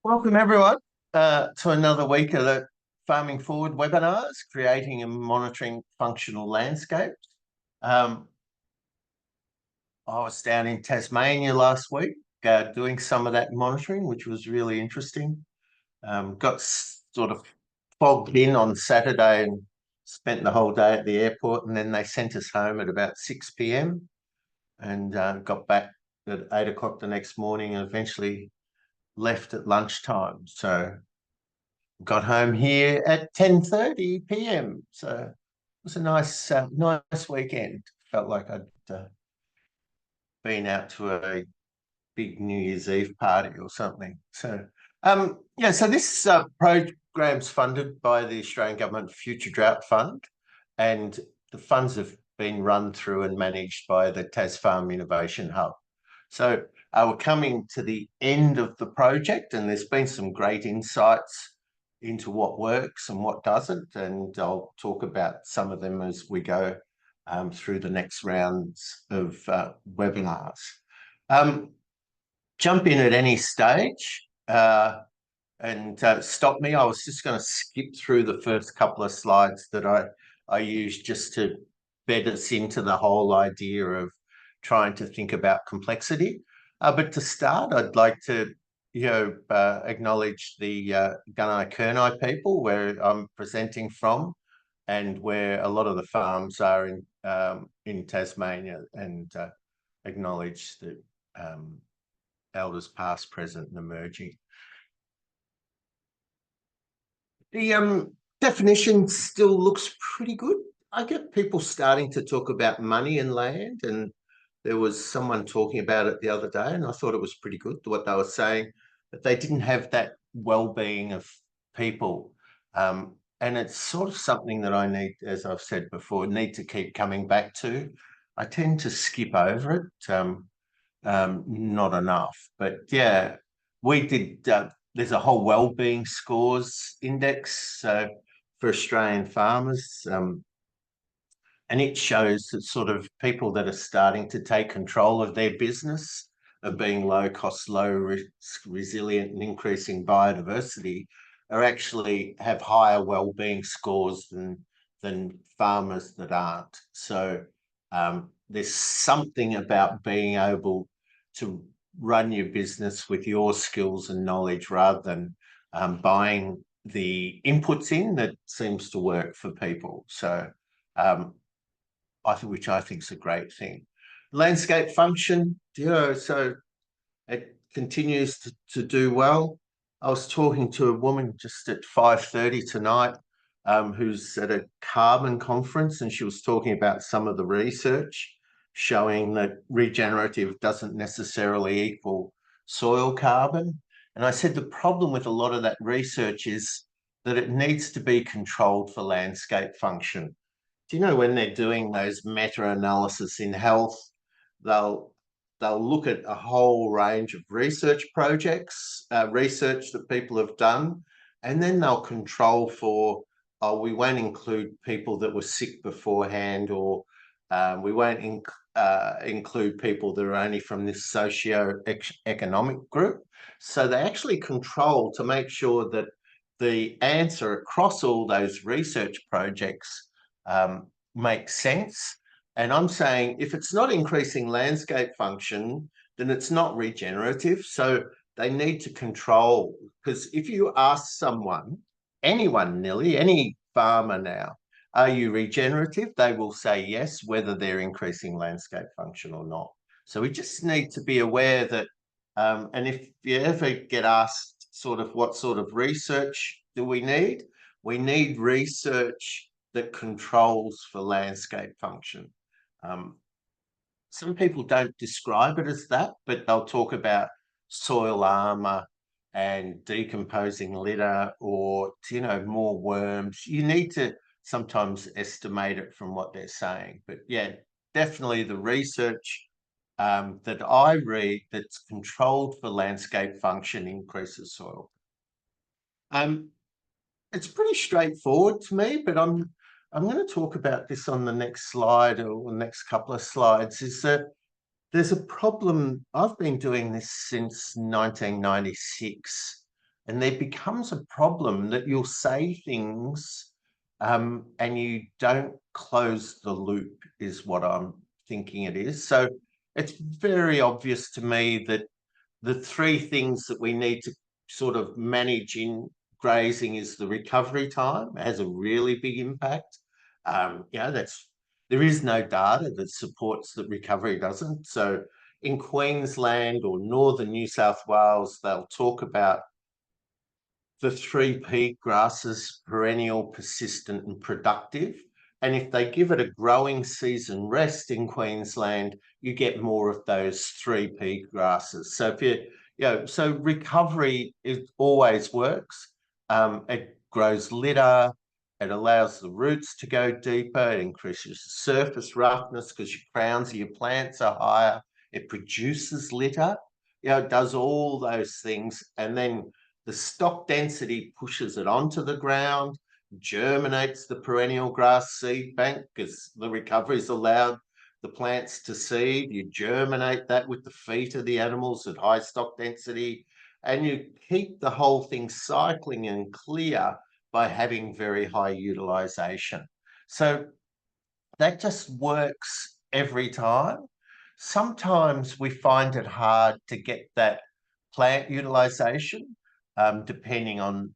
Welcome everyone to another week of the Farming Forward webinars, creating and monitoring functional landscapes. I was down in Tasmania last week doing some of that monitoring, which was really interesting. Got sort of fogged in on Saturday and spent the whole day at the airport, and then they sent us home at about 6 p.m. and got back at 8 o'clock the next morning and eventually left at lunchtime. So got home here at 10:30 p.m. So it was a nice weekend. Felt like I'd been out to a big New Year's Eve party or something. So so this program's funded by the Australian Government Future Drought Fund, and the funds have been run through and managed by the TasFarm Innovation Hub. So we're coming to the end of the project, and there's been some great insights into what works and what doesn't, and I'll talk about some of them as we go through the next rounds of webinars. Jump in at any stage and stop me. I was just going to skip through the first couple of slides that I used just to bed us into the whole idea of trying to think about complexity. But to start, I'd like to acknowledge the Gunai Kurnai people, where I'm presenting from, and where a lot of the farms are in Tasmania, and acknowledge the elders past, present, and emerging. The definition still looks pretty good. I get people starting to talk about money and land, and there was someone talking about it the other day, and I thought it was pretty good what they were saying, that they didn't have that well-being of people. And it's sort of something that I need, as I've said before, need to keep coming back to. I tend to skip over it, not enough. But yeah, we did, there's a whole well-being scores index for Australian farmers. And it shows that sort of people that are starting to take control of their business, of being low cost, low risk, resilient, and increasing biodiversity, are actually have higher well-being scores than farmers that aren't. So there's something about being able to run your business with your skills and knowledge rather than buying the inputs in that seems to work for people. So which I think is a great thing. Landscape function, so it continues to do well. I was talking to a woman just at 5:30 tonight who's at a carbon conference, and she was talking about some of the research showing that regenerative doesn't necessarily equal soil carbon. And I said the problem with a lot of that research is that it needs to be controlled for landscape function. Do you know when they're doing those meta-analysis in health, they'll look at a whole range of research projects, research that people have done, and then they'll control for, oh, we won't include people that were sick beforehand, or we won't include people that are only from this socio-economic group. So they actually control to make sure that the answer across all those research projects makes sense. And I'm saying if it's not increasing landscape function, then it's not regenerative. So they need to control, because if you ask someone, anyone nearly, any farmer now, are you regenerative? They will say yes, whether they're increasing landscape function or not. So we just need to be aware that, and if you ever get asked sort of what sort of research do we need research that controls for landscape function. Some people don't describe it as that, but they'll talk about soil armor and decomposing litter, or more worms. You need to sometimes estimate it from what they're saying. But yeah, definitely the research that I read that's controlled for landscape function increases soil. It's pretty straightforward to me, but I'm going to talk about this on the next slide, or the next couple of slides, is that there's a problem. I've been doing this since 1996, And there becomes a problem that you'll say things and you don't close the loop, is what I'm thinking it is. So it's very obvious to me that the three things that we need to sort of manage in grazing is the recovery time. It has a really big impact. There is no data that supports that recovery doesn't. So in Queensland or northern New South Wales, they'll talk about the 3P grasses: perennial, persistent and productive. And if they give it a growing season rest in Queensland, you get more of those 3P grasses. So so recovery, it always works. It grows litter, it allows the roots to go deeper, it increases the surface roughness because your crowns of your plants are higher, it produces litter, it does all those things. And then the stock density pushes it onto the ground, germinates the perennial grass seed bank because the recovery's allowed the plants to seed. You germinate that with the feet of the animals at high stock density, and you keep the whole thing cycling and clear by having very high utilization. So that just works every time. Sometimes we find it hard to get that plant utilization, depending on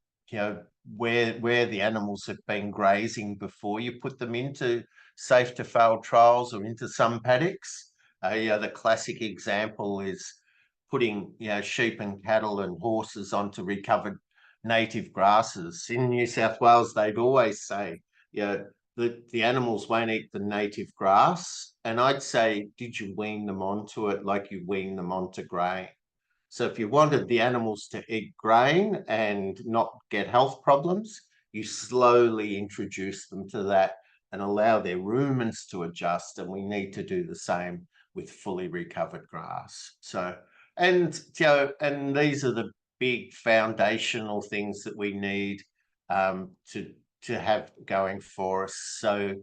where the animals have been grazing before you put them into safe to fail trials or into some paddocks. The classic example is putting sheep and cattle and horses onto recovered native grasses. In New South Wales, they'd always say, the animals won't eat the native grass. And I'd say, did you wean them onto it like you wean them onto grain? So if you wanted the animals to eat grain and not get health problems, you slowly introduce them to that and allow their rumens to adjust. And we need to do the same with fully recovered grass. So, and these are the big foundational things that we need to have going for us, so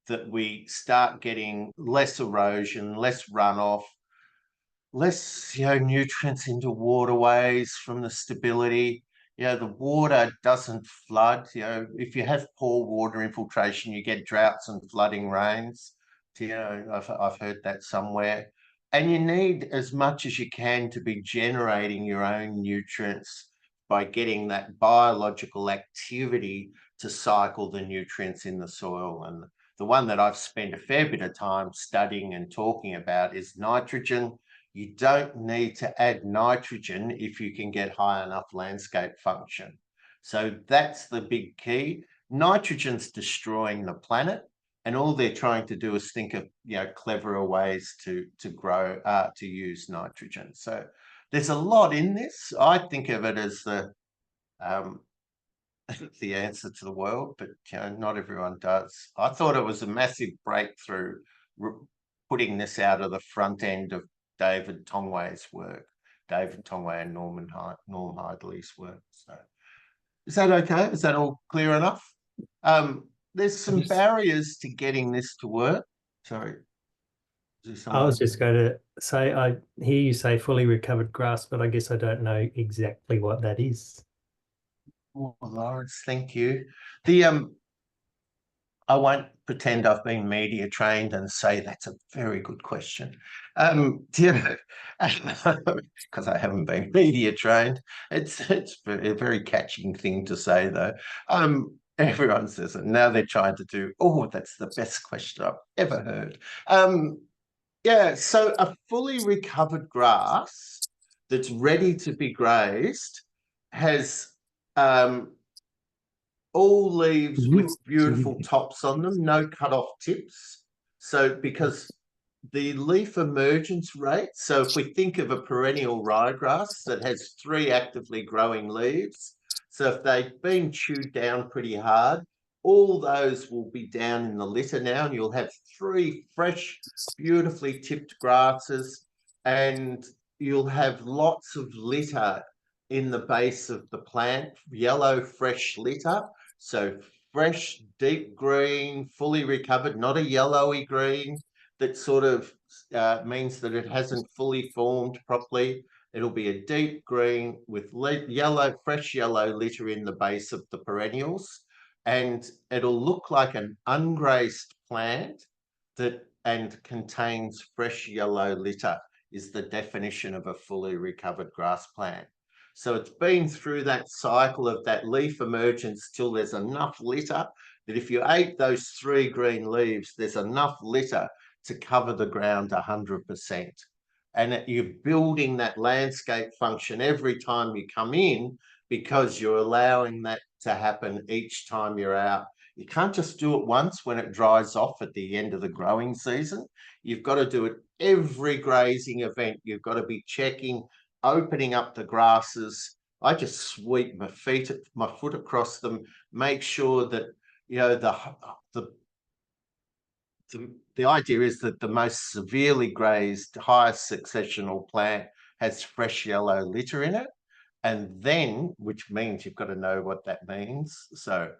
that we start getting less erosion, less runoff, less nutrients into waterways from the stability. The water doesn't flood. If you have poor water infiltration, you get droughts and flooding rains. I've heard that somewhere. And you need as much as you can to be generating your own nutrients by getting that biological activity to cycle the nutrients in the soil. And the one that I've spent a fair bit of time studying and talking about is nitrogen. You don't need to add nitrogen if you can get high enough landscape function. So that's the big key. Nitrogen's destroying the planet, and all they're trying to do is think of cleverer ways to grow, to use nitrogen. So there's a lot in this. I think of it as the answer to the world, but not everyone does. I thought it was a massive breakthrough putting this out of the front end of David Tongway's work, David Tongway and Norm Hidley's work. So is that okay? Is that all clear enough? There's some barriers to getting this to work. Sorry. I was just going to say, I hear you say fully recovered grass, but I guess I don't know exactly what that is. Oh, Lawrence, thank you. I won't pretend I've been media trained and say that's a very good question. Because I haven't been media trained. It's a very catching thing to say, though. Everyone says it. Now they're trying to do, that's the best question I've ever heard. So a fully recovered grass that's ready to be grazed has all leaves with beautiful tops on them, no cut-off tips. So because the leaf emergence rate, so if we think of a perennial ryegrass that has 3 actively growing leaves, so if they've been chewed down pretty hard, all those will be down in the litter now, and you'll have 3 fresh, beautifully tipped grasses, and you'll have lots of litter in the base of the plant, yellow, fresh litter. So fresh, deep green, fully recovered, not a yellowy green that sort of means that it hasn't fully formed properly. It'll be a deep green with yellow, fresh yellow litter in the base of the perennials, and it'll look like an ungrazed plant and contains fresh yellow litter, is the definition of a fully recovered grass plant. So it's been through that cycle of that leaf emergence till there's enough litter that if you ate those 3 green leaves, there's enough litter to cover the ground 100%. And you're building that landscape function every time you come in, because you're allowing that to happen each time you're out. You can't just do it once when it dries off at the end of the growing season. You've got to do it every grazing event. You've got to be checking, opening up the grasses. I just sweep my foot across them, make sure that, you know, the idea is that the most severely grazed, highest successional plant has fresh yellow litter in it. And then, which means you've got to know what that means. So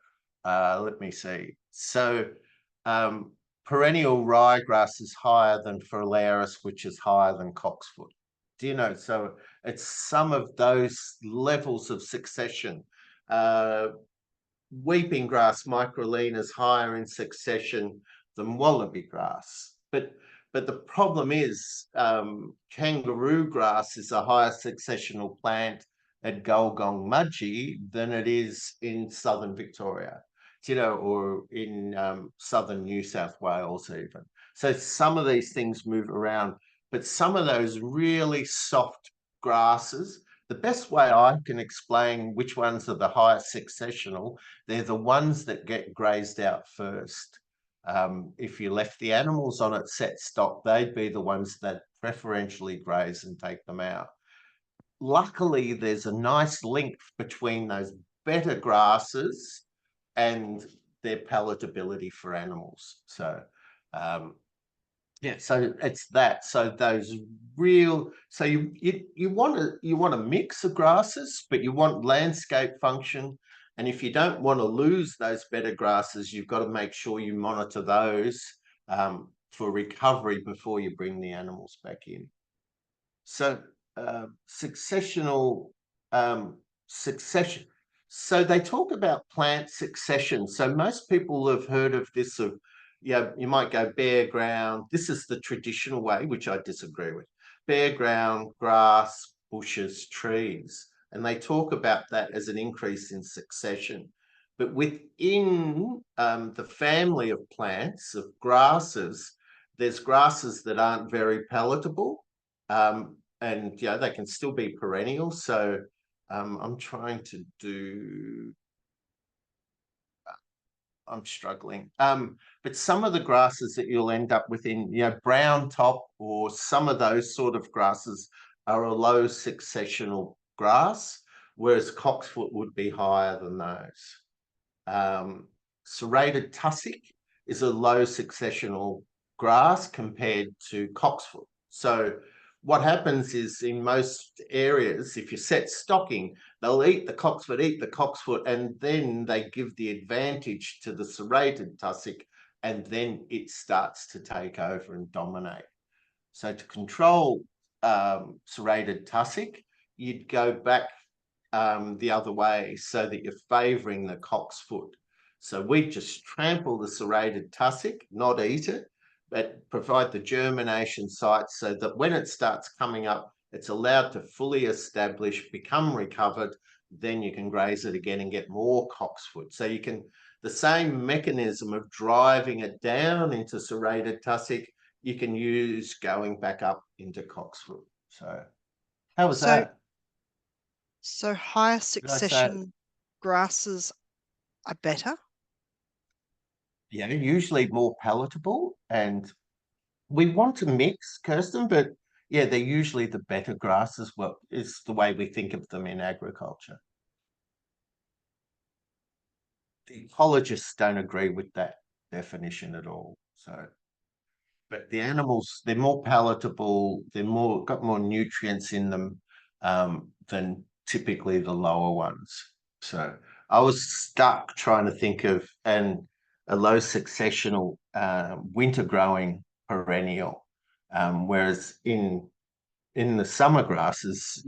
let me see. So perennial ryegrass is higher than Phalaris, which is higher than cocksfoot. Do you know? So it's some of those levels of succession. Weeping grass, Microlina, is higher in succession than wallaby grass. But the problem is kangaroo grass is a higher successional plant at Gulgong Mudgee than it is in southern Victoria, you know, or in southern New South Wales even. So some of these things move around, but some of those really soft grasses, the best way I can explain which ones are the highest successional, they're the ones that get grazed out first. If you left the animals on at set stock, they'd be the ones that preferentially graze and take them out. Luckily, there's a nice link between those better grasses and their palatability for animals. So, yeah, so it's that. So those real, so you want a mix of grasses, but you want landscape function. And if you don't want to lose those better grasses, you've got to make sure you monitor those for recovery before you bring the animals back in. So successional succession. So they talk about plant succession. So most people have heard of this of, you might go bare ground. This is the traditional way, which I disagree with. Bare ground, grass, bushes, trees. And they talk about that as an increase in succession. But within the family of plants, of grasses, there's grasses that aren't very palatable. And they can still be perennial. So I'm trying to do, I'm struggling. But some of the grasses that you'll end up with in, brown top or some of those sort of grasses are a low successional grass, whereas cocksfoot would be higher than those. Serrated tussock is a low successional grass compared to cocksfoot. So what happens is in most areas, if you set stocking, they'll eat the cocksfoot, and then they give the advantage to the serrated tussock, and then it starts to take over and dominate. So to control serrated tussock, you'd go back the other way so that you're favouring the cocksfoot. So we just trample the serrated tussock, not eat it, but provide the germination site so that when it starts coming up, it's allowed to fully establish, become recovered, then you can graze it again and get more cocksfoot. So you can, the same mechanism of driving it down into serrated tussock, you can use going back up into cocksfoot. So how was that? So higher succession grasses are better? Yeah, usually more palatable, and we want to mix, Kirsten, but yeah, they're usually the better grasses. Well, is the way we think of them in agriculture. The ecologists don't agree with that definition at all. So, but the animals, they're more palatable. They're got more nutrients in them than typically the lower ones. So I was stuck trying to think of a low successional winter growing perennial, whereas in in the summer grasses,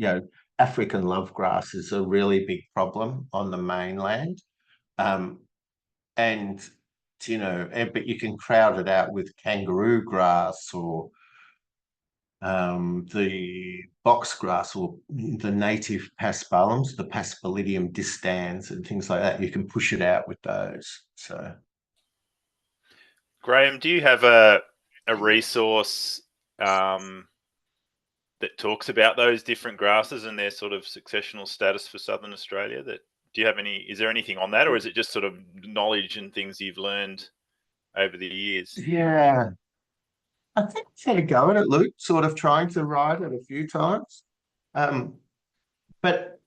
African love grass is a really big problem on the mainland. And but you can crowd it out with kangaroo grass or the box grass or the native paspalums, the Paspaldium distans and things like that. You can push it out with those. So, Graham, do you have a resource that talks about those different grasses and their sort of successional status for Southern Australia? Is there anything on that, or is it just sort of knowledge and things you've learned over the years? yeah, I think I had a go at it, Luke, sort of trying to write it a few times. But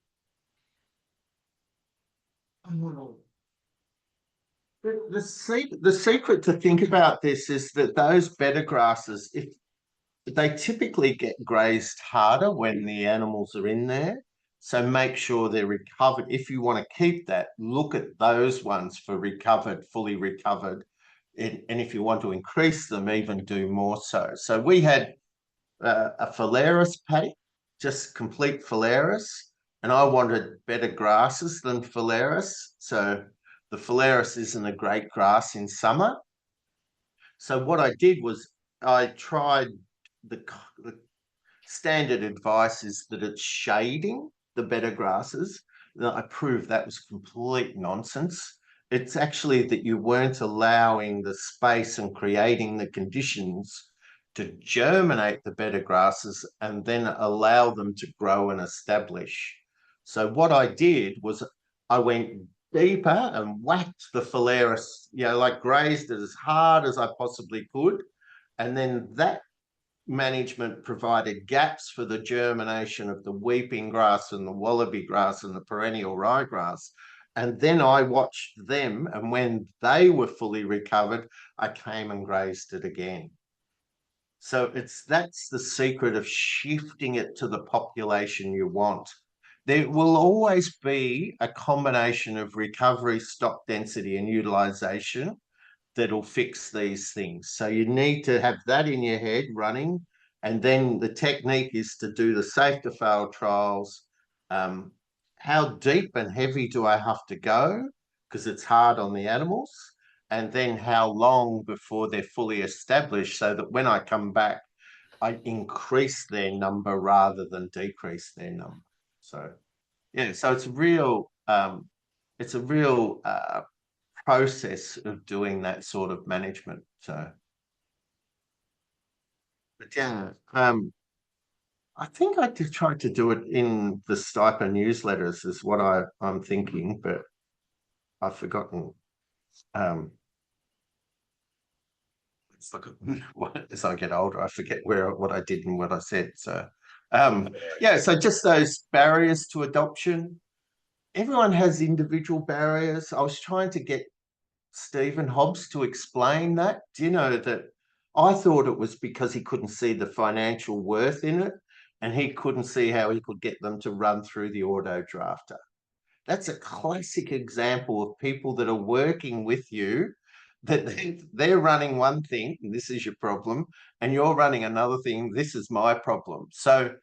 the secret to think about this is that those better grasses, if they typically get grazed harder when the animals are in there. So make sure they're recovered. If you want to keep that, look at those ones for recovered, fully recovered. And if you want to increase them, even do more so. So we had a phalaris paddock, just complete phalaris, and I wanted better grasses than phalaris. So the phalaris isn't a great grass in summer. So what I did was I tried the standard advice is that it's shading the better grasses. I proved that was complete nonsense. It's actually that you weren't allowing the space and creating the conditions to germinate the better grasses and then allow them to grow and establish. So what I did was I went deeper and whacked the phalaris, like grazed it as hard as I possibly could. And then that management provided gaps for the germination of the weeping grass and the wallaby grass and the perennial ryegrass. And then I watched them, and when they were fully recovered, I came and grazed it again. So that's the secret of shifting it to the population you want. There will always be a combination of recovery, stock density, and utilization that'll fix these things. So you need to have that in your head running. And then the technique is to do the safe to fail trials. How deep and heavy do I have to go? Because it's hard on the animals. And then how long before they're fully established so that when I come back, I increase their number rather than decrease their number. So, so it's a real process of doing that sort of management. So, but I think I did try to do it in the Stiper newsletters is what I'm thinking, but I've forgotten. As I get older, I forget what I did and what I said. So, so just those barriers to adoption. Everyone has individual barriers. I was trying to get Stephen Hobbs to explain that. Do you know that I thought it was because he couldn't see the financial worth in it and he couldn't see how he could get them to run through the auto drafter. That's a classic example of people that are working with you, that they're running one thing, and this is your problem, and you're running another thing, this is my problem. So,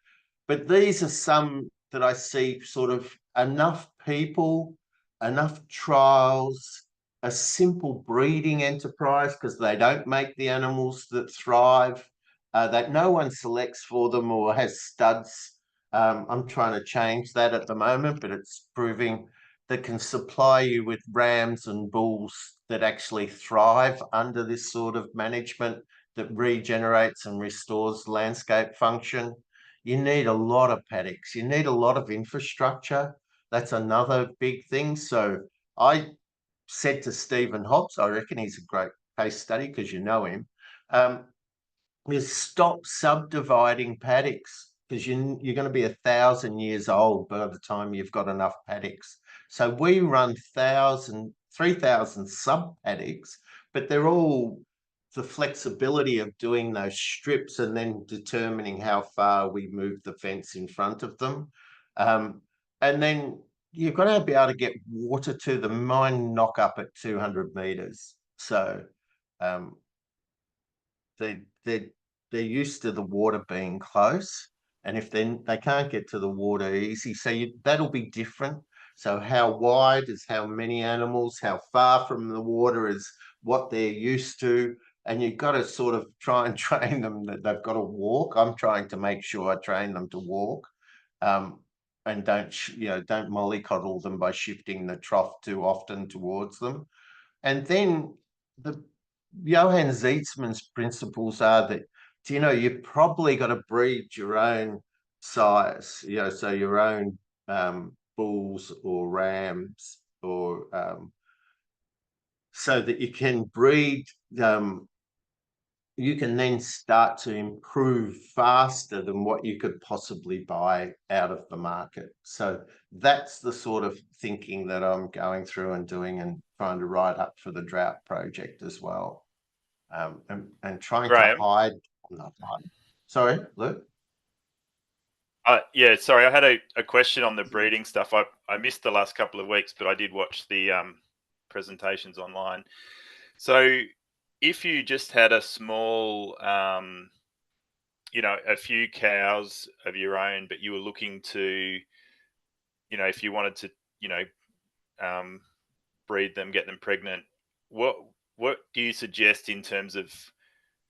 but these are some that I see sort of enough people, enough trials, a simple breeding enterprise because they don't make the animals that thrive, that no one selects for them or has studs. I'm trying to change that at the moment, but it's proving that can supply you with rams and bulls that actually thrive under this sort of management that regenerates and restores landscape function. You need a lot of paddocks. You need a lot of infrastructure. That's another big thing. So I said to Stephen Hobbs, I reckon he's a great case study because you know him, is stop subdividing paddocks because you're going to be 1,000 years old by the time you've got enough paddocks. So we run 3,000 sub paddocks, but they're all the flexibility of doing those strips and then determining how far we move the fence in front of them. And then you've got to be able to get water to them. Mine knock up at 200 meters. So they're used to the water being close. And if then they can't get to the water easy, so that'll be different. So how wide is how many animals, how far from the water is what they're used to. And you've got to sort of try and train them that they've got to walk. I'm trying to make sure I train them to walk, and don't mollycoddle them by shifting the trough too often towards them. And then the Johann Zeitzman's principles are that, you've probably got to breed your own sires, so your own bulls or rams, or so that you can breed, you can then start to improve faster than what you could possibly buy out of the market. So that's the sort of thinking that I'm going through and doing, and trying to write up for the drought project as well. And trying Graham? to hide. Sorry, Luke? Yeah, sorry, I had a question on the breeding stuff. I missed the last couple of weeks, but I did watch the presentations online. So if you just had a small, a few cows of your own, but you were looking to, if you wanted to, breed them, get them pregnant, what do you suggest in terms of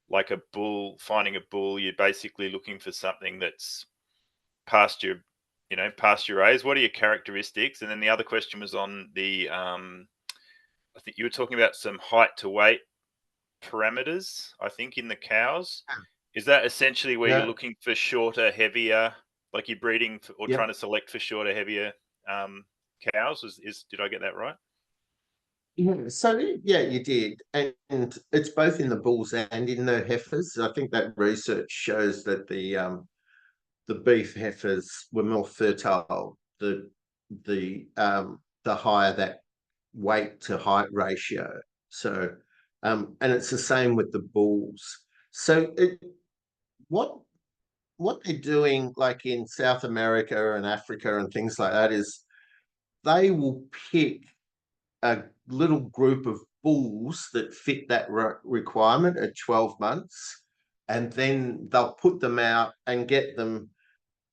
like a bull, finding a bull? You're basically looking for something that's pasture age. What are your characteristics? And then the other question was on the, I think you were talking about some height to weight parameters, I think, in the cows. Is that essentially where you're looking for shorter, heavier, like you're breeding or trying to select for shorter, heavier cows? Did I get that right? Yeah, so yeah, you did. And it's both in the bulls and in the heifers. I think that research shows that the beef heifers were more fertile the higher that weight to height ratio. So and it's the same with the bulls. So what they're doing, like in South America and Africa and things like that, is they will pick a little group of bulls that fit that requirement at 12 months, and then they'll put them out and get them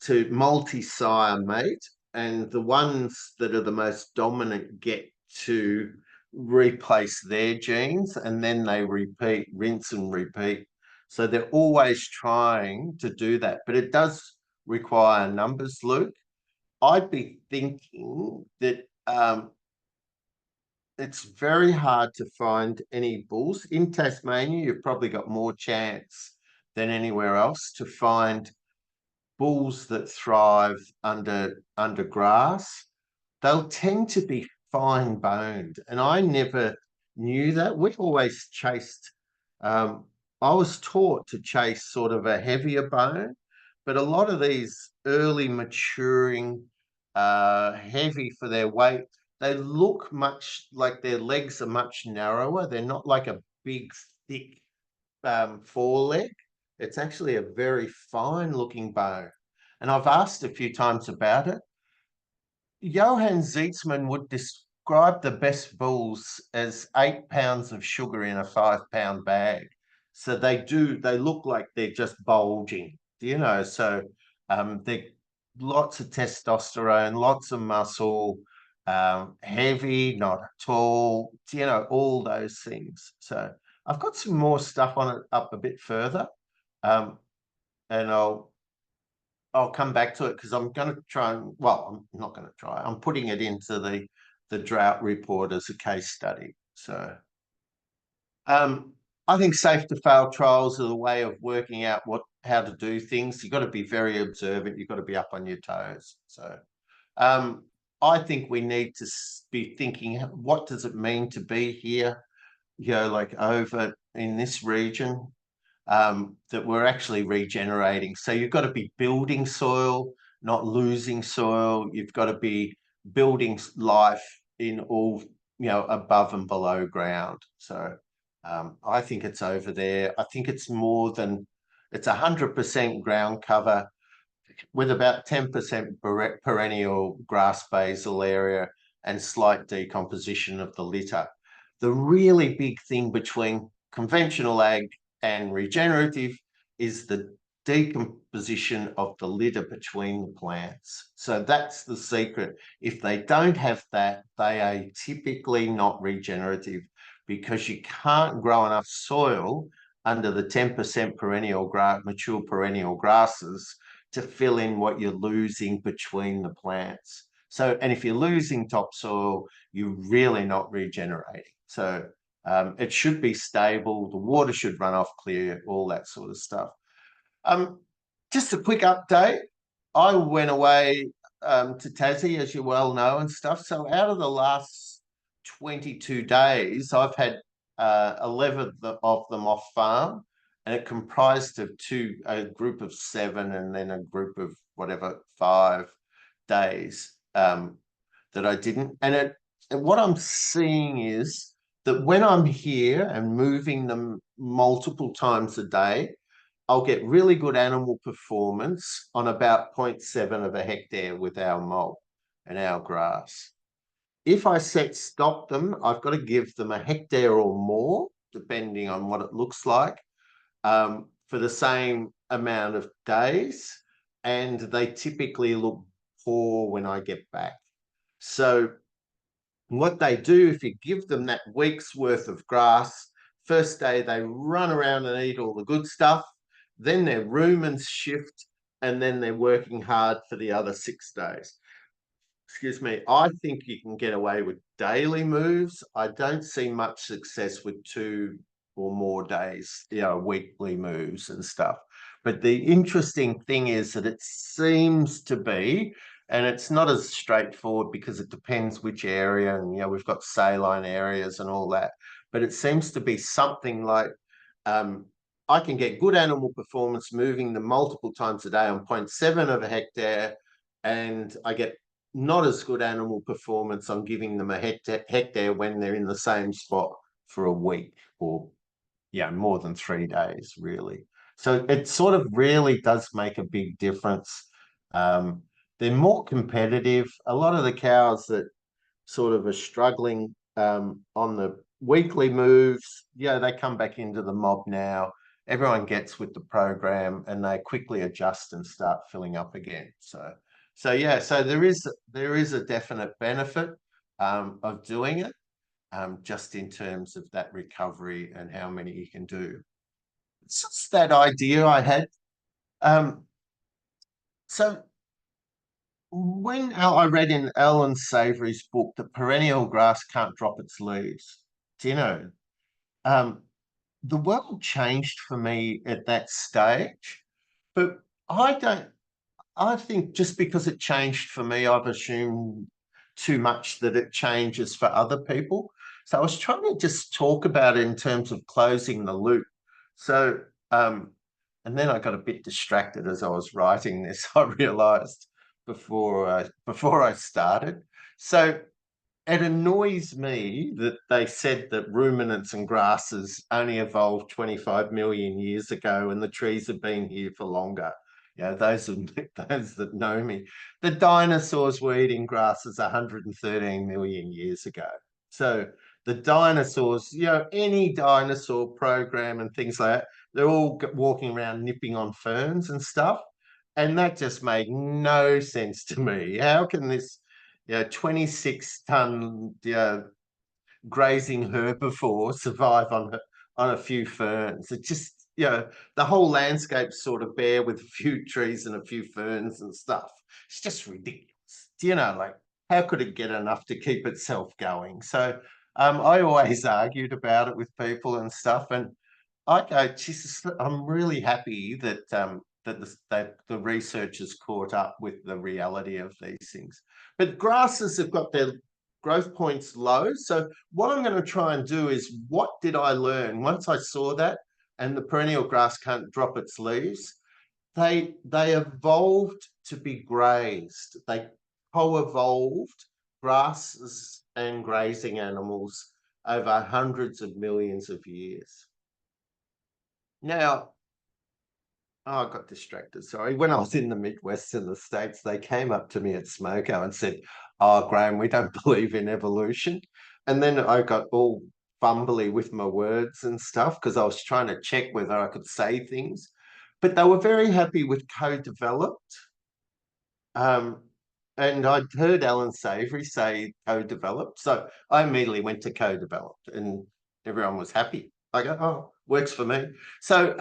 to multi-sire mate, and the ones that are the most dominant get to replace their genes, and then they repeat, rinse and repeat. So they're always trying to do that, but it does require numbers, Luke. I'd be thinking that it's very hard to find any bulls. In Tasmania, you've probably got more chance than anywhere else to find bulls that thrive under grass. They'll tend to be fine boned, and I never knew that. We've always chased, I was taught to chase sort of a heavier bone, but a lot of these early maturing, heavy for their weight, they look much like their legs are much narrower. They're not like a big, thick foreleg. It's actually a very fine looking bone. And I've asked a few times about it. Johann Zeitzman would describe the best bulls as 8 pounds of sugar in a 5-pound bag. So they look like they're just bulging, so they're lots of testosterone, lots of muscle, heavy, not tall, all those things. So I've got some more stuff on it up a bit further, and I'll come back to it, because I'm going to try and, well, I'm not going to try. I'm putting it into the drought report as a case study. So I think safe to fail trials are the way of working out how to do things. You've got to be very observant. You've got to be up on your toes. So I think we need to be thinking, what does it mean to be here, like over in this region, that we're actually regenerating. So you've got to be building soil, not losing soil. You've got to be building life in all, above and below ground. So I think it's over there. I think it's more than, it's 100% ground cover with about 10% perennial grass basal area and slight decomposition of the litter. The really big thing between conventional ag and regenerative is the decomposition of the litter between the plants. So that's the secret. If they don't have that, they are typically not regenerative, because you can't grow enough soil under the 10% perennial mature perennial grasses to fill in what you're losing between the plants. So, and if you're losing topsoil, you're really not regenerating. So it should be stable. The water should run off clear, all that sort of stuff. Just a quick update. I went away to Tassie, as you well know, and stuff. So out of the last 22 days, I've had 11 of them off farm, and it comprised of a group of 7 and then a group of whatever 5 days that I didn't. And what I'm seeing is that when I'm here and moving them multiple times a day, I'll get really good animal performance on about 0.7 of a hectare with our mulch and our grass. If I stop them, I've got to give them a hectare or more, depending on what it looks like, for the same amount of days. And they typically look poor when I get back. So what they do, if you give them that week's worth of grass, first day they run around and eat all the good stuff. Then their rumens shift, and then they're working hard for the other 6 days. Excuse me. I think you can get away with daily moves. I don't see much success with 2 or more days, weekly moves and stuff. But the interesting thing is that it seems to be, and it's not as straightforward because it depends which area, and we've got saline areas and all that. But it seems to be something like I can get good animal performance moving them multiple times a day on 0.7 of a hectare, and I get not as good animal performance on giving them a hectare when they're in the same spot for a week or more than 3 days, really. So it sort of really does make a big difference. They're more competitive. A lot of the cows that sort of are struggling on the weekly moves, they come back into the mob now. Everyone gets with the program and they quickly adjust and start filling up again. So there is a definite benefit of doing it, just in terms of that recovery and how many you can do. It's just that idea I had. So when I read in Alan Savory's book that perennial grass can't drop its leaves, the world changed for me at that stage. But I think just because it changed for me, I've assumed too much that it changes for other people. So I was trying to just talk about it in terms of closing the loop. So, and then I got a bit distracted as I was writing this, I realized before I started. So it annoys me that they said that ruminants and grasses only evolved 25 million years ago and the trees have been here for longer. Those that know me, the dinosaurs were eating grasses 113 million years ago. So the dinosaurs, any dinosaur program and things like that, they're all walking around nipping on ferns and stuff. And that just made no sense to me. How can this 26-ton grazing herbivore survive on a few ferns? It just, the whole landscape's sort of bare with a few trees and a few ferns and stuff. It's just ridiculous. Like, how could it get enough to keep itself going? So I always argued about it with people and stuff, and I go, Jesus, I'm really happy that the researchers caught up with the reality of these things. But grasses have got their growth points low. So what I'm going to try and do is, what did I learn once I saw that? And the perennial grass can't drop its leaves. They evolved to be grazed. They co-evolved, grasses and grazing animals, over hundreds of millions of years. Now, I got distracted, sorry. When I was in the Midwest in the States, they came up to me at Smoko and said, "Oh, Graham, we don't believe in evolution." And then I got all fumbly with my words and stuff because I was trying to check whether I could say things. but they were very happy with co-developed. And I'd heard Alan Savory say co-developed, so I immediately went to co-developed, and everyone was happy. I go, oh, works for me. So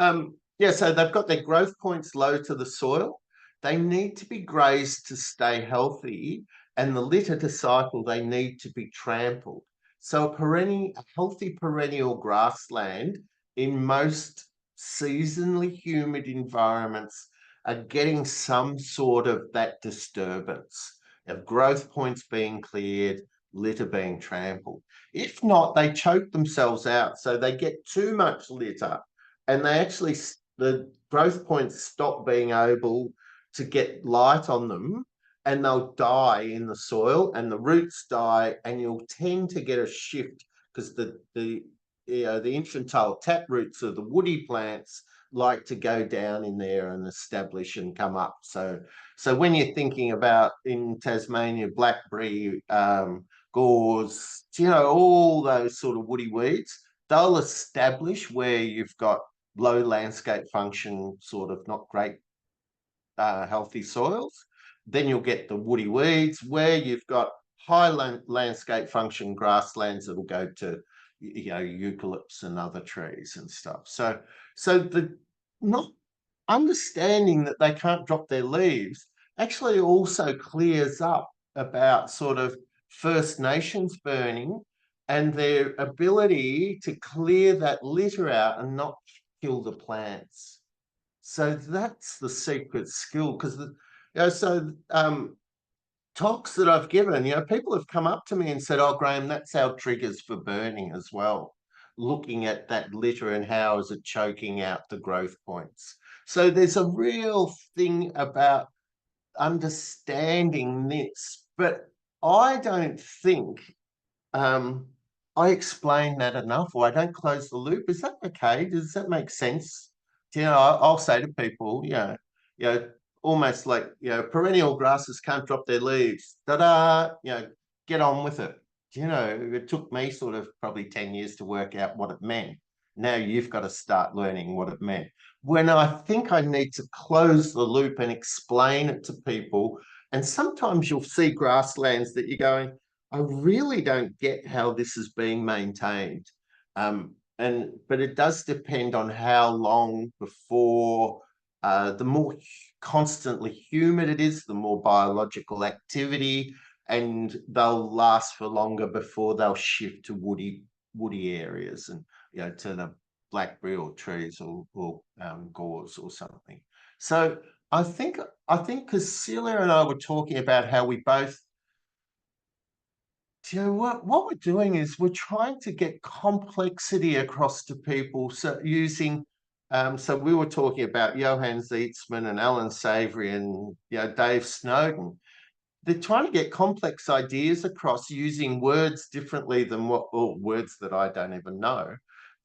yeah, so they've got their growth points low to the soil. They need to be grazed to stay healthy, and the litter to cycle, they need to be trampled. So a healthy perennial grassland in most seasonally humid environments are getting some sort of that disturbance of growth points being cleared, litter being trampled. If not, they choke themselves out. So they get too much litter, and they actually, the growth points stop being able to get light on them, and they'll die in the soil, and the roots die, and you'll tend to get a shift because the infantile tap roots of the woody plants like to go down in there and establish and come up. So when you're thinking about in Tasmania, blackberry, gorse, all those sort of woody weeds, they'll establish where you've got low landscape function, sort of not great healthy soils. Then you'll get the woody weeds. Where you've got high landscape function grasslands, that'll go to eucalypts and other trees and stuff. So the not understanding that they can't drop their leaves actually also clears up about sort of First Nations burning and their ability to clear that litter out and not kill the plants. So that's the secret skill, because talks that I've given, people have come up to me and said, oh, Graham, that's our triggers for burning as well, looking at that litter and how is it choking out the growth points. So there's a real thing about understanding this, but I don't think I explain that enough, or I don't close the loop. Is that okay? Does that make sense? I'll say to people, almost like, perennial grasses can't drop their leaves. Get on with it. It took me sort of probably 10 years to work out what it meant. Now you've got to start learning what it meant. When I think I need to close the loop and explain it to people, and sometimes you'll see grasslands that you're going, I really don't get how this is being maintained. But it does depend on how long before, the more constantly humid it is, the more biological activity, and they'll last for longer before they'll shift to woody areas and to the blackberry or trees or gorse or something. So I think because Celia and I were talking about how we both, what we're doing is we're trying to get complexity across to people. So using, so we were talking about Johann Zeitzman and Alan Savory and Dave Snowden. They're trying to get complex ideas across using words differently than words that I don't even know.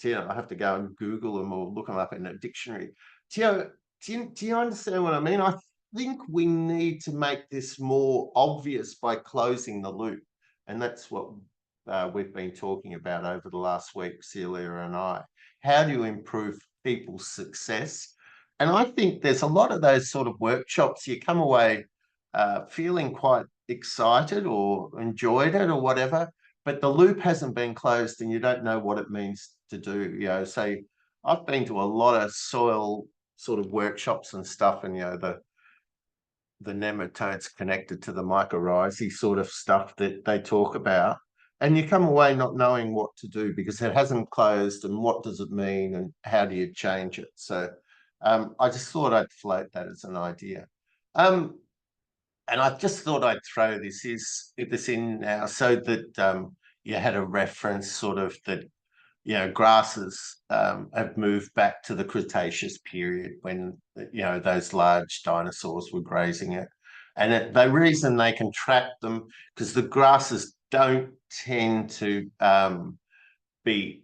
I have to go and Google them or look them up in a dictionary. Do you understand what I mean? I think we need to make this more obvious by closing the loop. And that's what we've been talking about over the last week, Celia and I. How do you improve people's success? And I think there's a lot of those sort of workshops, you come away feeling quite excited or enjoyed it or whatever, but the loop hasn't been closed and you don't know what it means to do. So I've been to a lot of soil sort of workshops and stuff, and the nematodes connected to the mycorrhizae sort of stuff that they talk about, and you come away not knowing what to do because it hasn't closed, and what does it mean and how do you change it? So I just thought I'd float that as an idea. And I just thought I'd throw this in now so that you had a reference sort of that, grasses have moved back to the Cretaceous period when, those large dinosaurs were grazing it. And the reason they can track them, because the grasses don't tend to be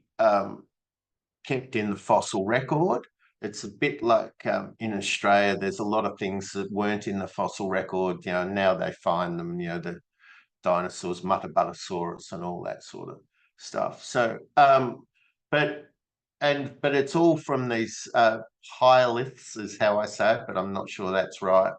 kept in the fossil record. It's a bit like in Australia, there's a lot of things that weren't in the fossil record, now they find them, the dinosaurs, Muttabuttasaurus and all that sort of stuff. So, but but it's all from these hyoliths, is how I say it, but I'm not sure that's right.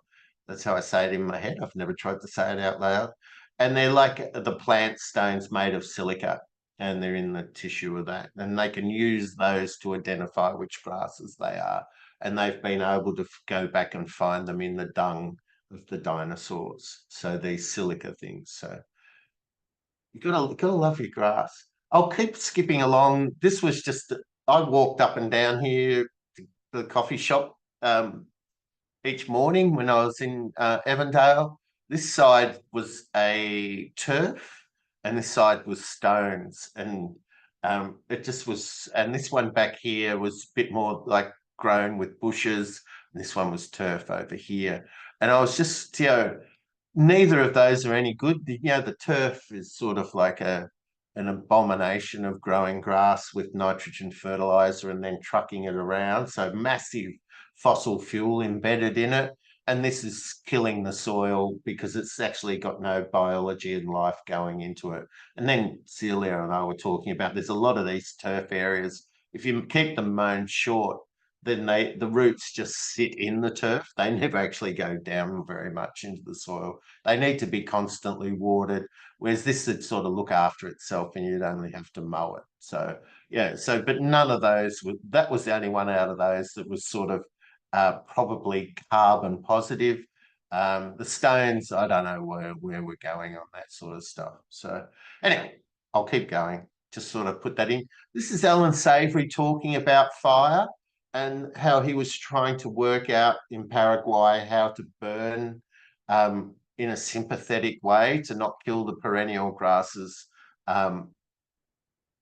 That's how I say it in my head. I've never tried to say it out loud. And they're like the plant stones made of silica, and they're in the tissue of that. And they can use those to identify which grasses they are. And they've been able to go back and find them in the dung of the dinosaurs. So these silica things. So you gotta love your grass. I'll keep skipping along. This was just, I walked up and down here to the coffee shop each morning when I was in Evandale. This side was a turf and this side was stones, and it just was, and this one back here was a bit more like grown with bushes, and this one was turf over here. And I was just, neither of those are any good. The turf is sort of like an abomination of growing grass with nitrogen fertilizer and then trucking it around. So massive fossil fuel embedded in it. And this is killing the soil because it's actually got no biology and life going into it. And then Celia and I were talking about, there's a lot of these turf areas. If you keep them mown short, then the roots just sit in the turf. They never actually go down very much into the soil. They need to be constantly watered, whereas this would sort of look after itself and you'd only have to mow it. So, yeah, but none of those, that was the only one out of those that was sort of probably carbon positive. The stones, I don't know where we're going on that sort of stuff. So anyway, I'll keep going. Just sort of put that in. This is Alan Savory talking about fire and how he was trying to work out in Paraguay how to burn in a sympathetic way to not kill the perennial grasses. But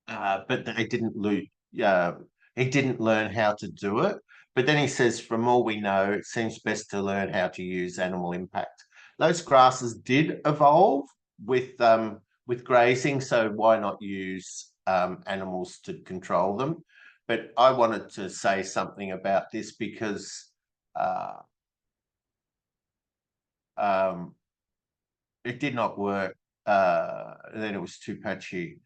they didn't he didn't learn how to do it. But then he says, from all we know, it seems best to learn how to use animal impact. Those grasses did evolve with grazing, so why not use animals to control them? But I wanted to say something about this because it did not work. Then it was too patchy.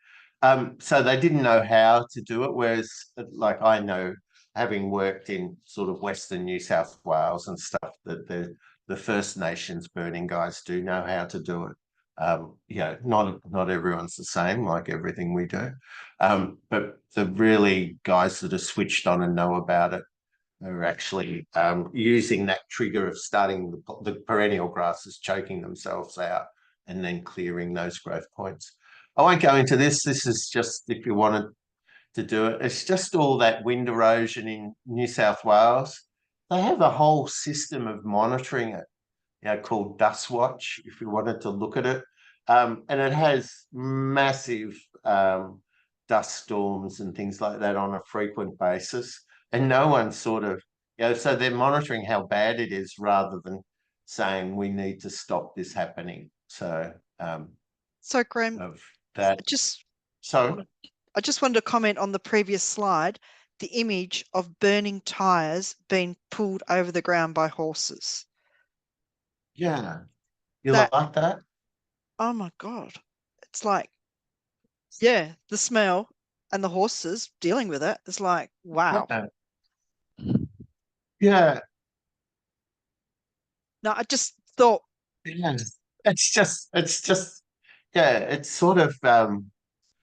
So they didn't know how to do it. Whereas, like I know, having worked in sort of Western New South Wales and stuff, that the First Nations burning guys do know how to do it. Not everyone's the same, like everything we do. But the really guys that are switched on and know about it are actually using that trigger of starting the perennial grasses choking themselves out and then clearing those growth points. I won't go into this. This is just if you wanted to do it. It's just all that wind erosion in New South Wales. They have a whole system of monitoring it, called Dust Watch, if you wanted to look at it. And it has massive dust storms and things like that on a frequent basis. And no one sort of, so they're monitoring how bad it is rather than saying we need to stop this happening. So, Graham, of that. I just wanted to comment on the previous slide, the image of burning tires being pulled over the ground by horses. Yeah. Like that? Oh my God. It's like, yeah, the smell and the horses dealing with it. It's like, wow. Yeah. No, I just thought. Yeah. It's just, it's sort of,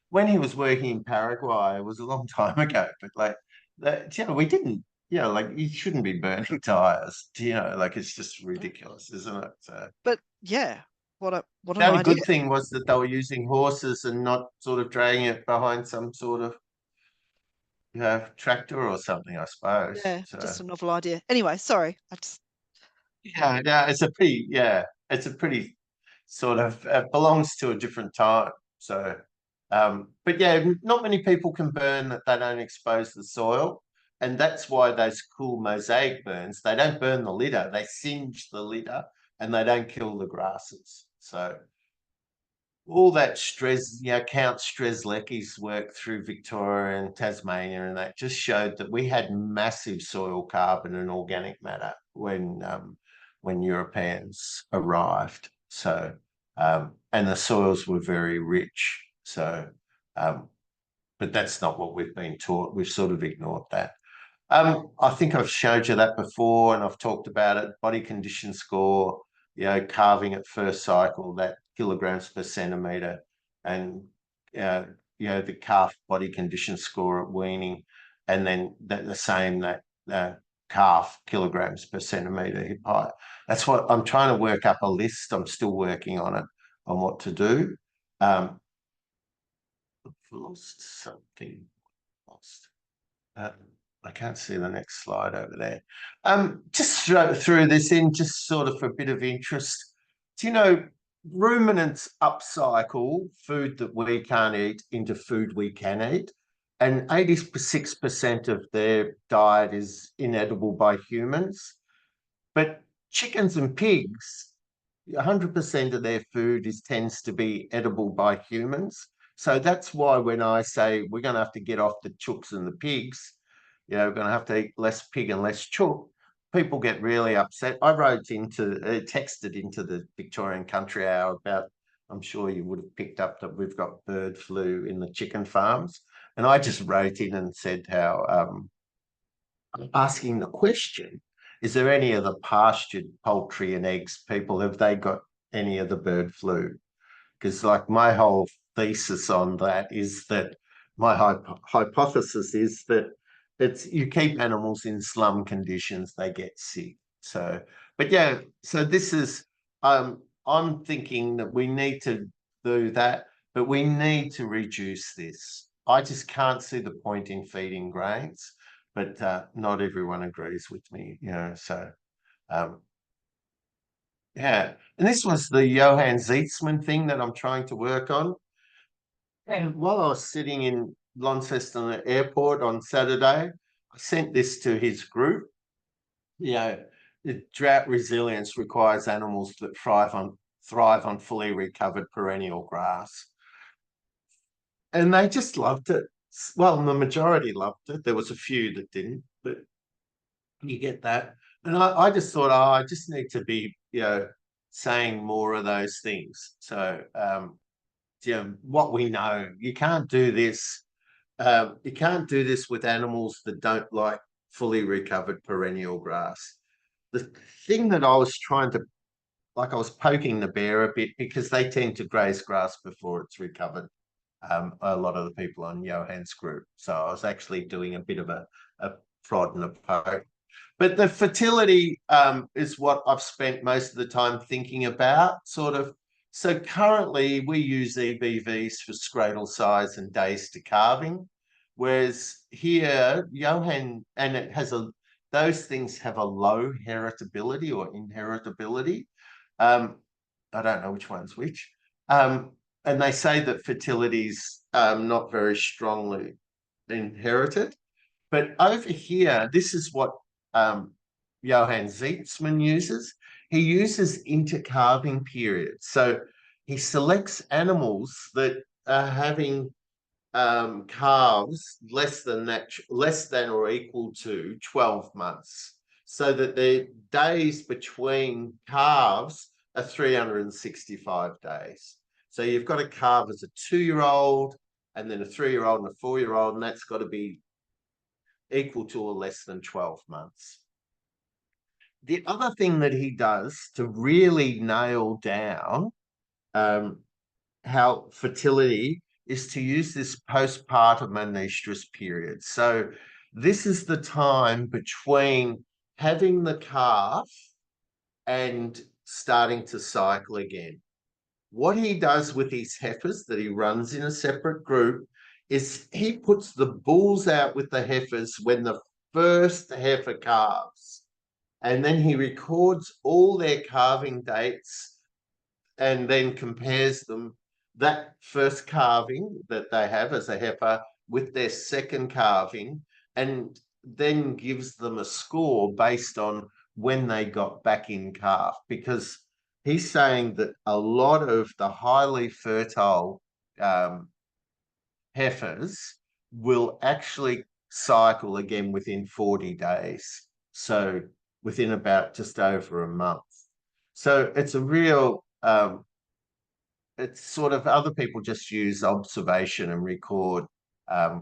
when he was working in Paraguay, it was a long time ago, but like that, we didn't, like you shouldn't be burning tires, like it's just ridiculous, isn't it? So, but yeah, what an the only idea. good thing was that they were using horses and not sort of dragging it behind some sort of, tractor or something, I suppose. Yeah, so, just a novel idea. Anyway, sorry. it's a pretty sort of, it belongs to a different time. So, but yeah, not many people can burn that they don't expose the soil. And that's why those cool mosaic burns, they don't burn the litter, they singe the litter and they don't kill the grasses. So all that Count Strzelecki's work through Victoria and Tasmania, and that just showed that we had massive soil carbon and organic matter when Europeans arrived. So, and the soils were very rich. So, but that's not what we've been taught. We've sort of ignored that. I think I've showed you that before, and I've talked about it. Body condition score, calving at first cycle, that kilograms per centimetre, and the calf body condition score at weaning, and then the same that calf kilograms per centimetre hip height. That's what I'm trying to work up a list. I'm still working on it, on what to do. I've lost something. I can't see the next slide over there. Just through this in, just sort of for a bit of interest. Do you know ruminants upcycle food that we can't eat into food we can eat? And 86% of their diet is inedible by humans. But chickens and pigs, 100% of their food tends to be edible by humans. So that's why when I say we're going to have to get off the chooks and the pigs, we're going to have to eat less pig and less chook, people get really upset. I texted into the Victorian Country Hour about, I'm sure you would have picked up that we've got bird flu in the chicken farms. And I just wrote in and said how, asking the question, is there any of the pastured poultry and eggs people, have they got any of the bird flu? Because like my whole thesis on that is that my hypothesis is that you keep animals in slum conditions, they get sick. So, but yeah, so this is, I'm thinking that we need to do that, but we need to reduce this. I just can't see the point in feeding grains, but not everyone agrees with me, so yeah. And this was the Johann Zeitzman thing that I'm trying to work on. And while I was sitting in Launceston Airport on Saturday, I sent this to his group. The drought resilience requires animals that thrive on fully recovered perennial grass. And they just loved it. Well, the majority loved it. There was a few that didn't, but you get that. And I just thought, I just need to be, saying more of those things. So, what we know, you can't do this. You can't do this with animals that don't like fully recovered perennial grass. The thing that I was trying to, I was poking the bear a bit, because they tend to graze grass before it's recovered. A lot of the people on Johann's group. So I was actually doing a bit of a prod and a poke. But the fertility is what I've spent most of the time thinking about, sort of. So currently we use EBVs for scrotal size and days to calving, whereas here Johann, and it has those things have a low heritability or inheritability. I don't know which one's which. And they say that fertility is not very strongly inherited. But over here, this is what Johann Zeitzman uses. He uses intercalving periods. So he selects animals that are having calves less than or equal to 12 months, so that the days between calves are 365 days. So you've got a calf as a 2-year-old, and then a 3-year-old and a 4-year-old, and that's got to be equal to or less than 12 months. The other thing that he does to really nail down how fertility is to use this postpartum oestrus period. So this is the time between having the calf and starting to cycle again. What he does with his heifers that he runs in a separate group is he puts the bulls out with the heifers when the first heifer calves. And then he records all their calving dates and then compares them, that first calving that they have as a heifer with their second calving, and then gives them a score based on when they got back in calf, because he's saying that a lot of the highly fertile heifers will actually cycle again within 40 days. So within about just over a month. So it's a real, it's sort of, other people just use observation and record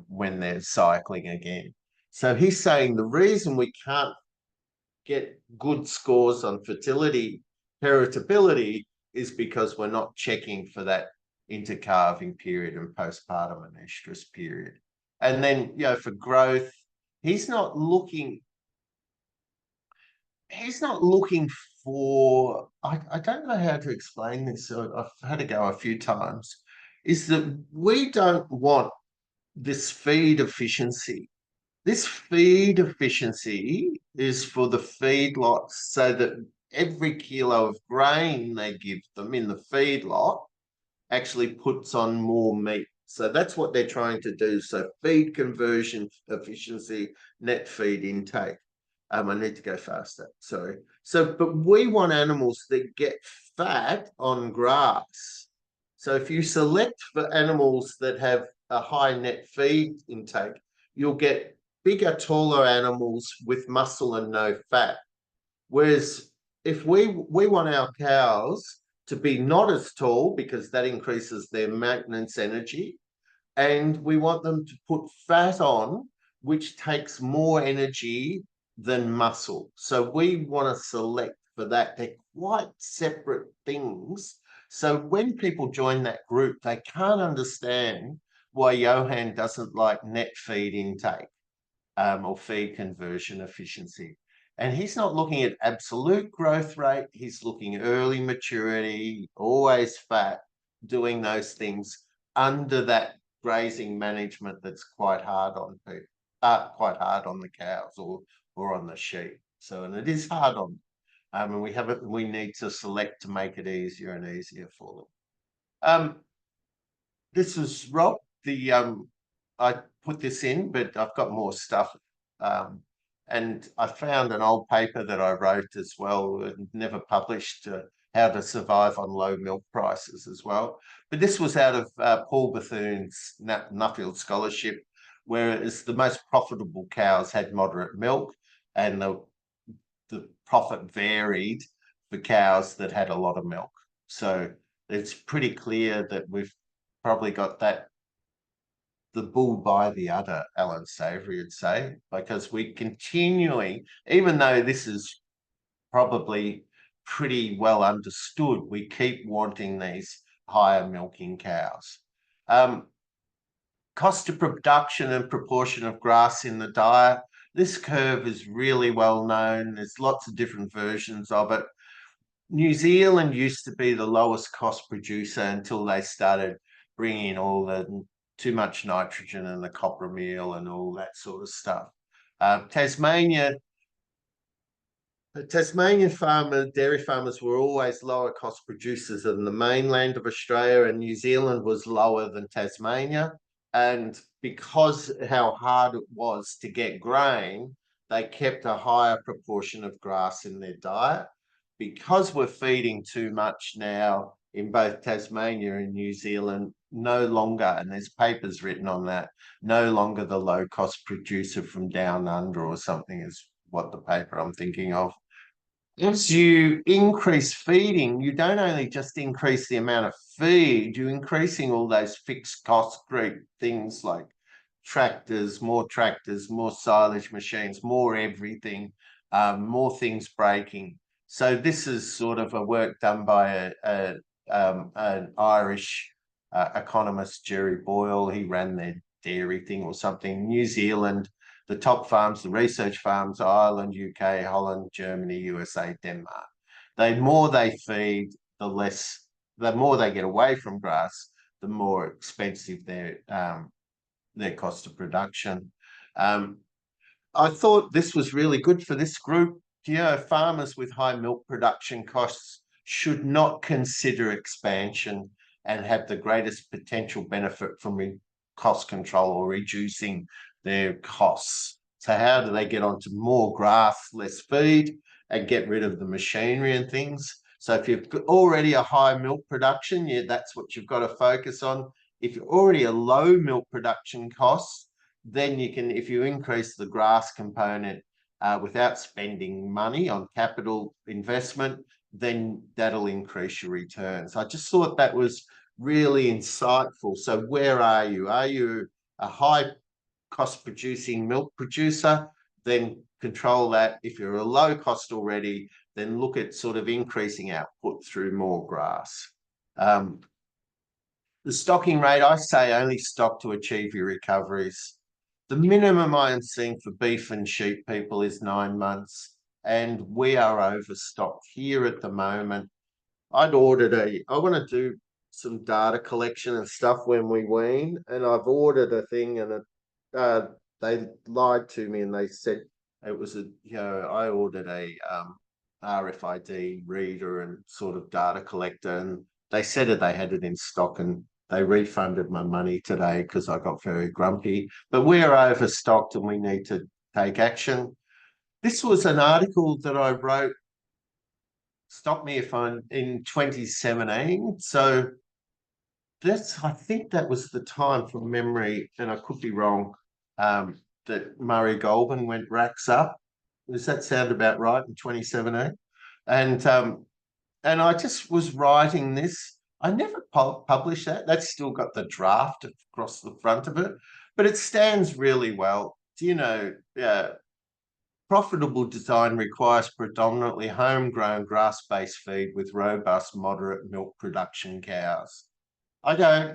when they're cycling again. So he's saying the reason we can't get good scores on fertility, heritability, is because we're not checking for that intercalving period and postpartum and estrus period. And then, for growth, he's not looking for, I don't know how to explain this, so I've had to go a few times, is that we don't want this feed efficiency. This feed efficiency is for the feedlots so that every kilo of grain they give them in the feedlot actually puts on more meat. So that's what they're trying to do. So feed conversion efficiency, net feed intake. I need to go faster, sorry. So, but we want animals that get fat on grass. So if you select for animals that have a high net feed intake, you'll get bigger, taller animals with muscle and no fat. Whereas if we want our cows to be not as tall, because that increases their maintenance energy, and we want them to put fat on, which takes more energy than muscle. So we want to select for that. They're quite separate things. So when people join that group, they can't understand why Johan doesn't like net feed intake or feed conversion efficiency. And he's not looking at absolute growth rate. He's looking early maturity, always fat, doing those things under that grazing management that's quite hard on people, quite hard on the cows or on the sheep. So, and it is hard on them. And we need to select to make it easier and easier for them. This is Rob. I put this in, but I've got more stuff. And I found an old paper that I wrote as well, never published, how to survive on low milk prices as well. But this was out of Paul Bethune's Nuffield Scholarship, where it's the most profitable cows had moderate milk, and the profit varied for cows that had a lot of milk. So it's pretty clear that we've probably got the bull by the udder, Alan Savory would say, because we continually, even though this is probably pretty well understood, we keep wanting these higher milking cows. Cost of production and proportion of grass in the diet. This curve is really well known. There's lots of different versions of it. New Zealand used to be the lowest cost producer until they started bringing in all the too much nitrogen and the copper meal and all that sort of stuff. Tasmania dairy farmers were always lower cost producers than the mainland of Australia, and New Zealand was lower than Tasmania. And because how hard it was to get grain, they kept a higher proportion of grass in their diet. Because we're feeding too much now in both Tasmania and New Zealand, no longer, and there's papers written on that, no longer the low cost producer from down under or something is what the paper I'm thinking of. As you increase feeding, you don't only just increase the amount of feed, you're increasing all those fixed cost group things like tractors, more silage machines, more everything, more things breaking. So this is sort of a work done by an Irish economist, Jerry Boyle. He ran their dairy thing or something. New Zealand, the top farms, the research farms, Ireland, UK, Holland, Germany, USA, Denmark. The more they feed, the more they get away from grass, the more expensive their cost of production. I thought this was really good for this group. Farmers with high milk production costs should not consider expansion and have the greatest potential benefit from cost control or reducing their costs. So how do they get onto more grass, less feed, and get rid of the machinery and things? So if you've already a high milk production, that's what you've got to focus on. If you're already a low milk production cost, then you can, if you increase the grass component without spending money on capital investment, then that'll increase your returns. I just thought that was really insightful. So where are you? Are you a high cost producing milk producer, then control that. If you're a low cost already, then look at sort of increasing output through more grass. The stocking rate, I say only stock to achieve your recoveries. The minimum I am seeing for beef and sheep people is 9 months, and we are overstocked here at the moment. I want to do some data collection and stuff when we wean, and I've ordered a thing, and they lied to me and they said it was I ordered a RFID reader and sort of data collector, and they said that they had it in stock, and they refunded my money today because I got very grumpy. But we are overstocked and we need to take action. This was an article that I wrote, stop me if I'm in 2017. So I think that was the time from memory, and I could be wrong, that Murray Goulburn went racks up. Does that sound about right, in 2017? And I just was writing this. I never published that. That's still got the draft across the front of it, but it stands really well. Profitable design requires predominantly homegrown grass-based feed with robust, moderate milk production cows.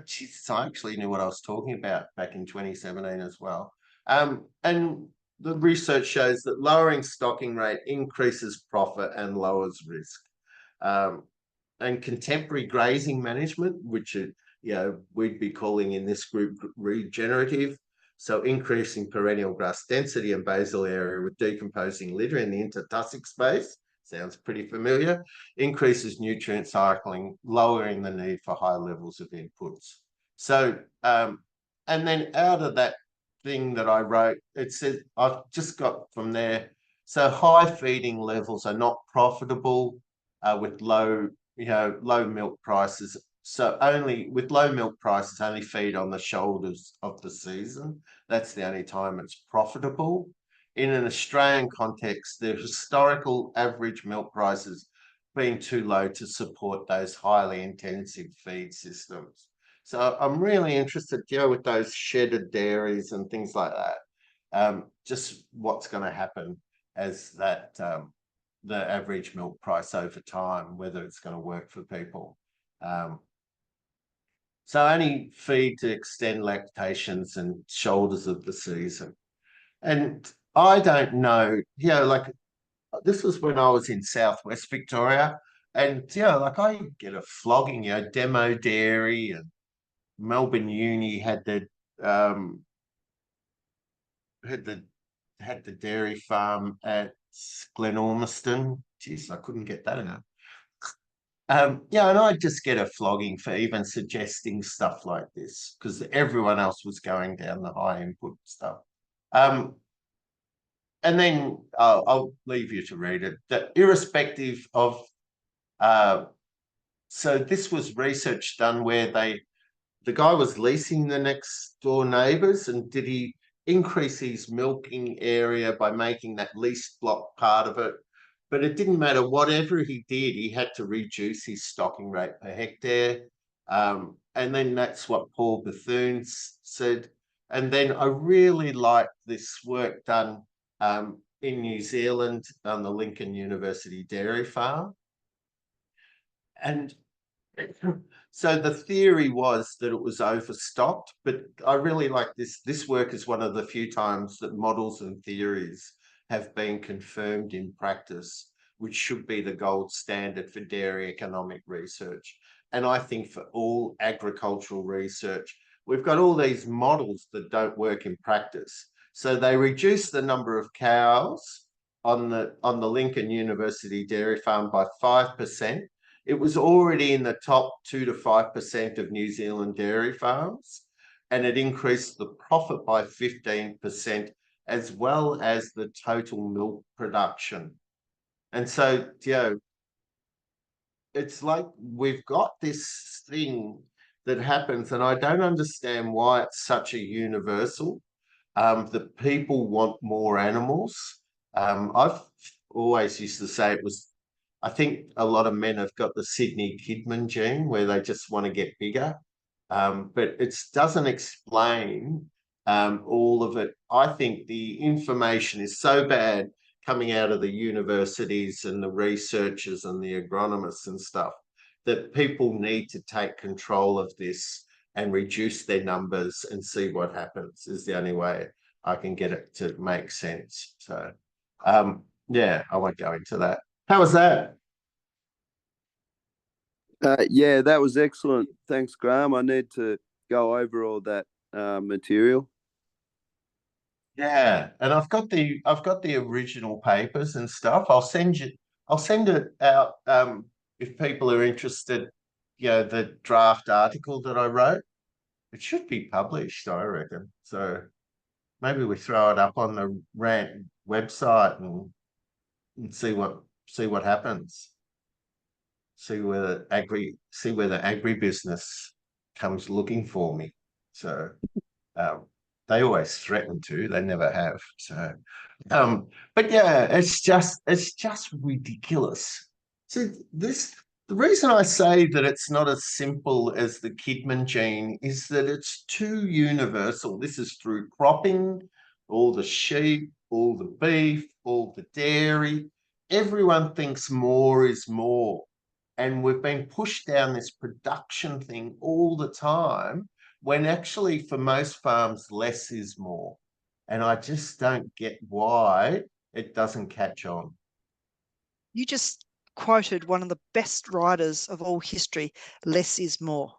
Jesus, I actually knew what I was talking about back in 2017 as well. And the research shows that lowering stocking rate increases profit and lowers risk. And contemporary grazing management, which we'd be calling in this group regenerative, so increasing perennial grass density and basal area with decomposing litter in the intertussock space, sounds pretty familiar, increases nutrient cycling, lowering the need for high levels of inputs. So, and then out of that thing that I wrote, it says, I've just got from there, so high feeding levels are not profitable with low milk prices. So with low milk prices, only feed on the shoulders of the season. That's the only time it's profitable. In an Australian context, the historical average milk prices being too low to support those highly intensive feed systems. So I'm really interested, with those shedded dairies and things like that. Just what's going to happen as that the average milk price over time, whether it's going to work for people. So only feed to extend lactations and shoulders of the season. And I don't know, like this was when I was in Southwest Victoria, and I get a flogging, Demo Dairy and Melbourne Uni had the dairy farm at Glenormiston. Jeez, I couldn't get that out. And I just get a flogging for even suggesting stuff like this because everyone else was going down the high input stuff. And then I'll leave you to read it. That irrespective of, so this was research done where the guy was leasing the next door neighbours, and did he increase his milking area by making that leased block part of it? But it didn't matter. Whatever he did, he had to reduce his stocking rate per hectare. And then that's what Paul Bethune said. And then I really like this work done in New Zealand on the Lincoln University Dairy Farm. And so the theory was that it was overstocked, but I really like this. This work is one of the few times that models and theories have been confirmed in practice, which should be the gold standard for dairy economic research. And I think for all agricultural research, we've got all these models that don't work in practice. So they reduce the number of cows on the Lincoln University Dairy Farm by 5%. It was already in the top 2 to 5% of New Zealand dairy farms, and it increased the profit by 15%, as well as the total milk production. And so, it's like we've got this thing that happens, and I don't understand why it's such a universal, that people want more animals. I've always used to say I think a lot of men have got the Sydney Kidman gene where they just want to get bigger. But it doesn't explain all of it. I think the information is so bad coming out of the universities and the researchers and the agronomists and stuff that people need to take control of this and reduce their numbers and see what happens is the only way I can get it to make sense. So, yeah, I won't go into that. How was that? Yeah, that was excellent. Thanks, Graham. I need to go over all that material. Yeah, and I've got the original papers and stuff. I'll send it out if people are interested, the draft article that I wrote. It should be published, I reckon. So maybe we throw it up on the Rant website and see what happens. See whether agribusiness comes looking for me. So they always threaten to, they never have. So but yeah, it's just ridiculous. So the reason I say that it's not as simple as the Kidman gene is that it's too universal. This is through cropping, all the sheep, all the beef, all the dairy. Everyone thinks more is more. And we've been pushed down this production thing all the time, when actually for most farms, less is more. And I just don't get why it doesn't catch on. You just quoted one of the best writers of all history, less is more.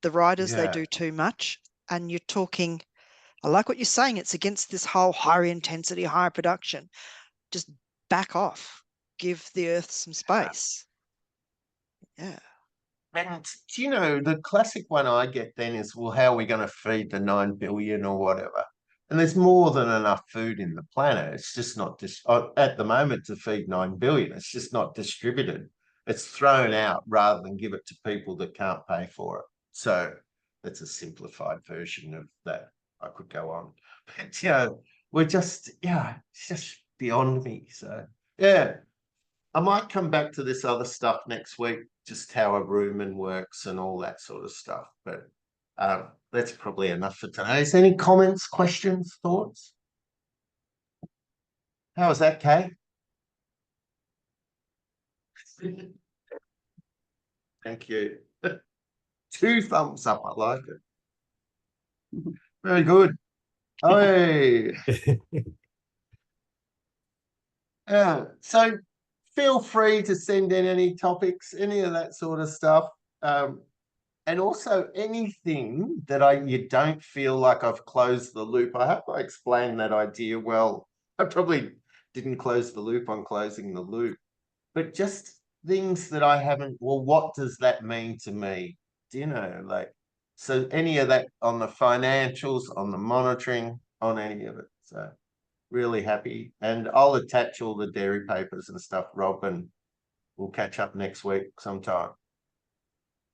The writers, they do too much. And you're talking, I like what you're saying, it's against this whole high intensity, high production. Just back off, give the earth some space. Yeah. And the classic one I get then is, well, how are we going to feed the 9 billion or whatever? And there's more than enough food in the planet. It's just not at the moment to feed 9 billion. It's just not distributed. It's thrown out rather than give it to people that can't pay for it. So that's a simplified version of that. I could go on, but it's just beyond me. So yeah, I might come back to this other stuff next week, just how a rumen works and all that sort of stuff. But that's probably enough for today. Is there any comments, questions, thoughts? How was that, Kay? Thank you. 2 thumbs up. I like it. Very good. Hey. So feel free to send in any topics, any of that sort of stuff. And also anything that you don't feel like I've closed the loop. I hope I explained that idea well. I probably didn't close the loop on closing the loop, but just things that I haven't, well, what does that mean to me? So any of that on the financials, on the monitoring, on any of it. So really happy. And I'll attach all the dairy papers and stuff, Rob, and we'll catch up next week sometime.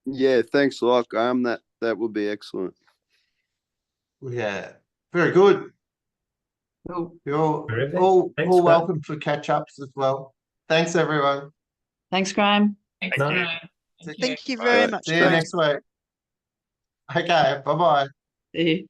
Yeah, thanks a lot, Graham. That would be excellent. Yeah, very good. You're all welcome for catch-ups as well. Thanks, everyone. Thanks, Graham. Thank you very much. See you next week. Okay, bye-bye. See you.